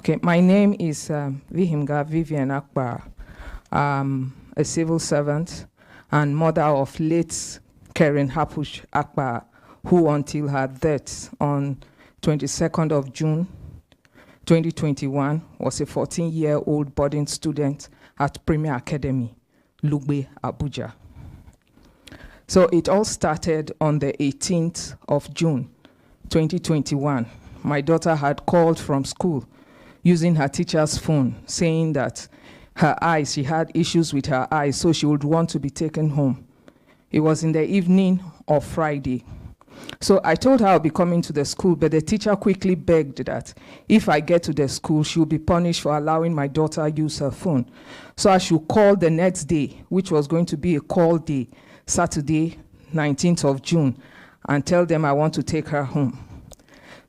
Okay, my name is Vihimga Vivian Akbar. A civil servant and mother of late Karen Hapush Akbar, who until her death on 22nd of June 2021 was a 14-year-old boarding student at Premier Academy, Lugbe, Abuja. So it all started on the 18th of June 2021. My daughter had called from school using her teacher's phone, saying that her eyes, she had issues with her eyes, so she would want to be taken home. It was in the evening of Friday. So I told her I'll be coming to the school, but the teacher quickly begged that if I get to the school, she'll be punished for allowing my daughter use her phone. So I should call the next day, which was going to be a call day, Saturday, 19th of June, and tell them I want to take her home.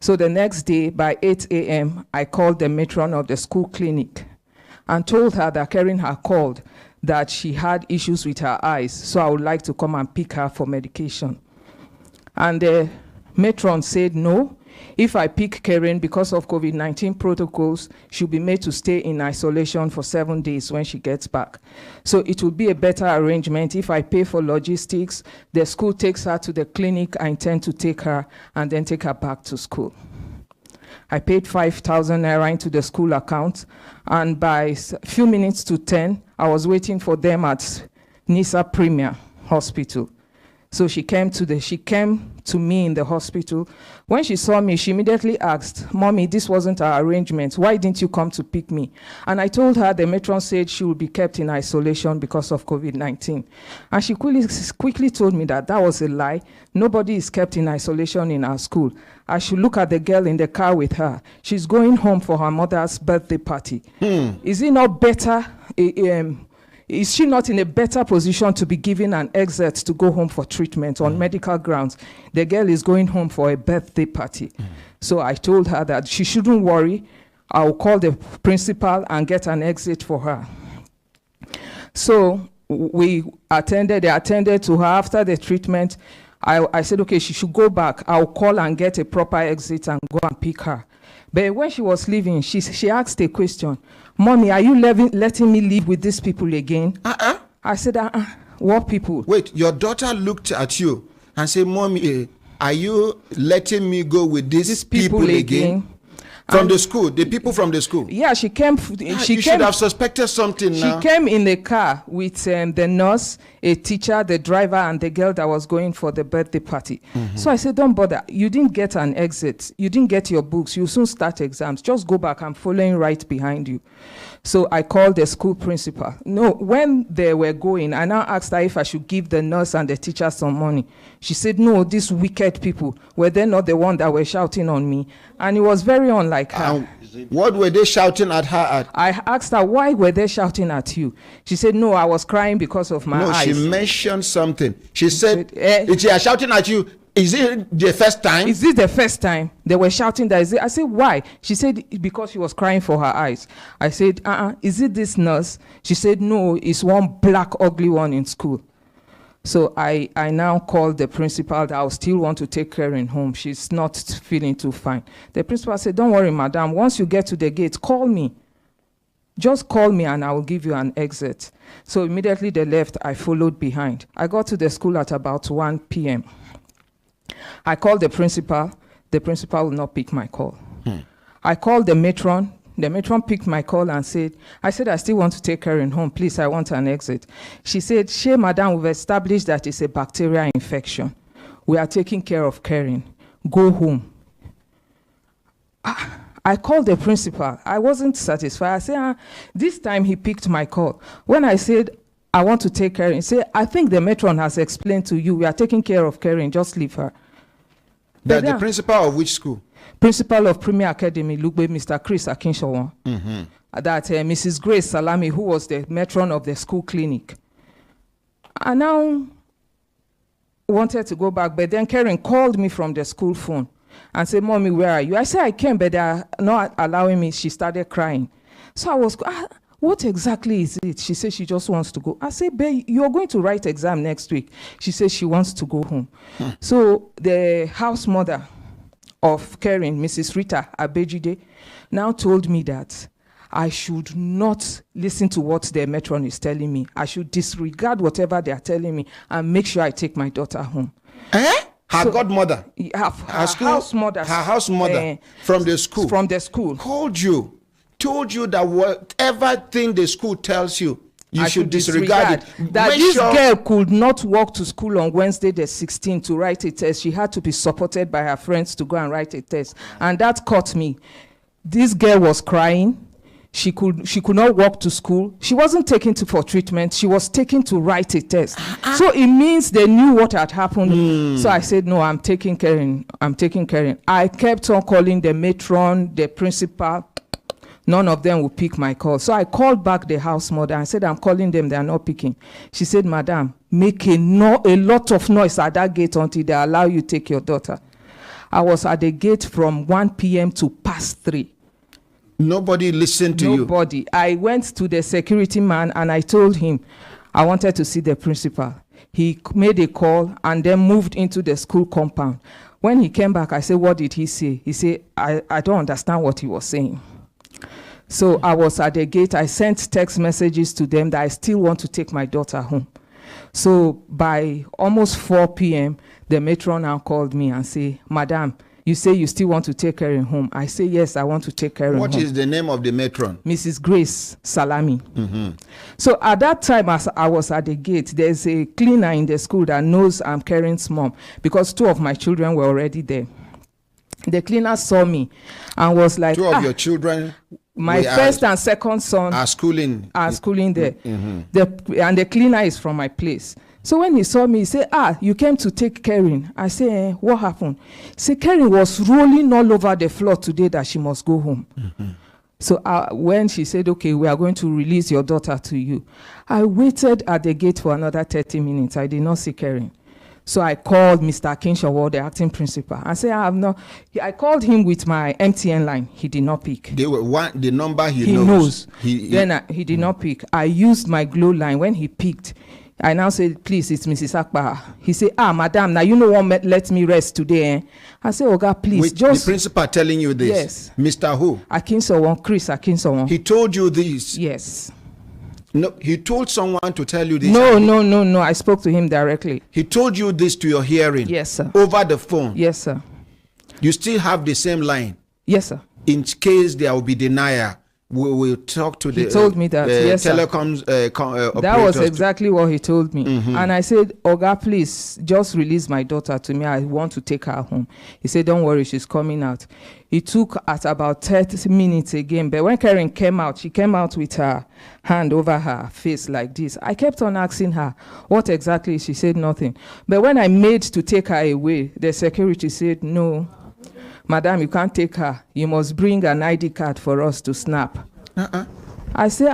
So the next day, by 8 a.m., I called the matron of the school clinic and told her that Karen had called, that she had issues with her eyes, so I would like to come and pick her for medication. And the matron said no. If I pick Karen, because of COVID-19 protocols, she'll be made to stay in isolation for 7 days when she gets back. So it will be a better arrangement if I pay for logistics, the school takes her to the clinic, I intend to take her and then take her back to school. I paid 5,000 naira into the school account, and by a few minutes to 10, I was waiting for them at Nisa Premier Hospital. So she came to me in the hospital. When she saw me, she immediately asked, "Mommy, this wasn't our arrangement. Why didn't you come to pick me?" And I told her the matron said she would be kept in isolation because of COVID-19. And she quickly told me that was a lie. Nobody is kept in isolation in our school. I should look at the girl in the car with her. She's going home for her mother's birthday party. Is it not better? Is she not in a better position to be given an exit to go home for treatment on medical grounds? The girl is going home for a birthday party. So I told her that she shouldn't worry. I'll call the principal and get an exit for her. So they attended to her after the treatment. I said, okay, she should go back. I'll call and get a proper exit and go and pick her. But when she was leaving, she asked a question. "Mommy, are you letting me live with these people again?" I said, what people? Wait, your daughter looked at you and said, "Mommy, are you letting me go with these people again?" From the school, the people from the school. Yeah, she came. You should have suspected something now. She came in the car with the nurse, a teacher, the driver, and the girl that was going for the birthday party. So I said, "Don't bother. You didn't get an exit. You didn't get your books. You'll soon start exams. Just go back. I'm following right behind you." So I called the school principal. No, when they were going, I now asked her if I should give the nurse and the teacher some money. She said, "No, these wicked people, were they not the one that were shouting on me?" And it was very unlike her. What were they shouting at her at? I asked her, "Why were they shouting at you?" She said, "No, I was crying because of my eyes." No, she mentioned something. She said, "If they are shouting at you, is it the first time?" Is this the first time they were shouting that? I said, "Why?" She said, "Because she was crying for her eyes." I said, "Is it this nurse?" She said, "No, it's one black ugly one in school." So I now called the principal that I still want to take Karen home. She's not feeling too fine. The principal said, "Don't worry, madam. Once you get to the gate, call me. Just call me and I will give you an exit." So immediately they left. I followed behind. I got to the school at about 1 p.m. I called the principal. The principal will not pick my call. I called the matron. The matron picked my call and said, I still want to take Karen home. Please, I want an exit. She said, "She, madam, we've established that it's a bacterial infection. We are taking care of Karen. Go home." I called the principal. I wasn't satisfied. I said, this time he picked my call. When I said, "I want to take Karen," he said, "I think the matron has explained to you. We are taking care of Karen. Just leave her." The principal of which school? Principal of Premier Academy, Lugbe, Mr. Chris Akinshaw. That Mrs. Grace Salami, who was the matron of the school clinic. I now wanted to go back, but then Karen called me from the school phone and said, "Mommy, where are you?" I said, "I came, but they are not allowing me." She started crying. So I was, "What exactly is it?" She said she just wants to go. I said, "Babe, you're going to write exam next week." She said she wants to go home. So the house mother of Karen, Mrs. Rita Abejide, now told me that I should not listen to what the matron is telling me. I should disregard whatever they are telling me and make sure I take my daughter home. Her godmother? Her house mother. Her house mother from the school? From the school. Told you that whatever thing the school tells you, you should disregard it. That this girl could not walk to school on Wednesday the 16th to write a test. She had to be supported by her friends to go and write a test. And that caught me. This girl was crying. She could not walk to school. She wasn't taken for treatment. She was taken to write a test. So it means they knew what had happened. So I said, no, I'm taking care. I kept on calling the matron, the principal. None of them would pick my call. So I called back the house mother and said, I'm calling them. They are not picking. She said, Madam, make a lot of noise at that gate until they allow you to take your daughter. I was at the gate from 1 p.m. to past 3. Nobody listened to you? Nobody. I went to the security man and I told him I wanted to see the principal. He made a call and then moved into the school compound. When he came back, I said, what did he say? He said, I don't understand what he was saying. So I was at the gate. I sent text messages to them that I still want to take my daughter home. So by almost 4 p.m., the matron now called me and said, Madam, you say you still want to take Karen home. I say, yes, I want to take Karen home. What is the name of the matron? Mrs. Grace Salami. So at that time, as I was at the gate, there's a cleaner in the school that knows I'm Karen's mom because 2 of my children were already there. The cleaner saw me and was like, 2 of your children? My first and second son are schooling there. And the cleaner is from my place. So when he saw me, he said, you came to take Karen. I said, what happened? He said, Karen was rolling all over the floor today that she must go home. So when she said, okay, we are going to release your daughter to you, I waited at the gate for another 30 minutes. I did not see Karen. So I called Mr. Kinshaw, the acting principal. I said, I called him with my MTN line. He did not pick. The number he knows. He did not pick. I used my Glow line. When he picked, I now said, please, it's Mrs. Akbar. He said, madam, now you know what let me rest today. Eh? I said, Oga, please. The principal telling you this? Yes. Mr. who? Chris Akinso. He told you this? Yes. No, he told someone to tell you this? No. I spoke to him directly. He told you this to your hearing? Yes, sir. Over the phone? Yes, sir. You still have the same line? Yes, sir. In case there will be denial, we will talk to he told me that. Yes, telecoms that was exactly what he told me. And I said, Oga, please just release my daughter to me. I want to take her home. He said, don't worry, she's coming out. It took at about 30 minutes again. But when Karen came out, she came out with her hand over her face like this. I kept on asking her, what exactly? She said nothing. But when I made to take her away, the security said, no, Madam, you can't take her. You must bring an ID card for us to snap. I said,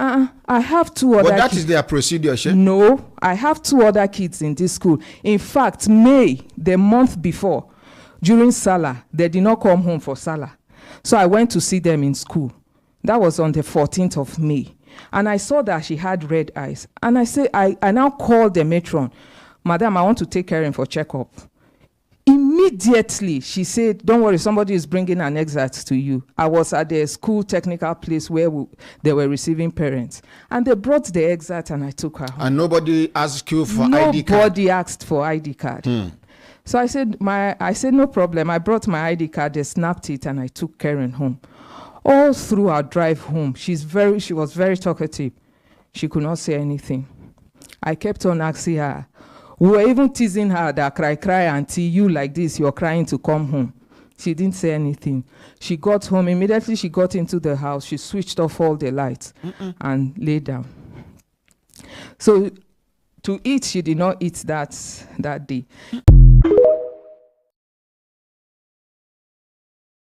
I have 2 other kids. But that is their procedure, Shay? No, I have 2 other kids in this school. In fact, May, the month before, during Salah, they did not come home for Salah. So I went to see them in school. That was on the 14th of May. And I saw that she had red eyes. And I said, I now called the matron. Madam, I want to take Karen for checkup. Immediately, she said, don't worry, somebody is bringing an exit to you. I was at the school technical place where they were receiving parents. And they brought the exit and I took her home. And nobody asked you for ID card? Nobody asked for ID card. So I said, no problem. I brought my ID card, they snapped it, and I took Karen home. All through our drive home, she was very talkative. She could not say anything. I kept on asking her. We were even teasing her that cry until you like this, you're crying to come home. She didn't say anything. She got home. Immediately she got into the house. She switched off all the lights and lay down. So to eat, she did not eat that day.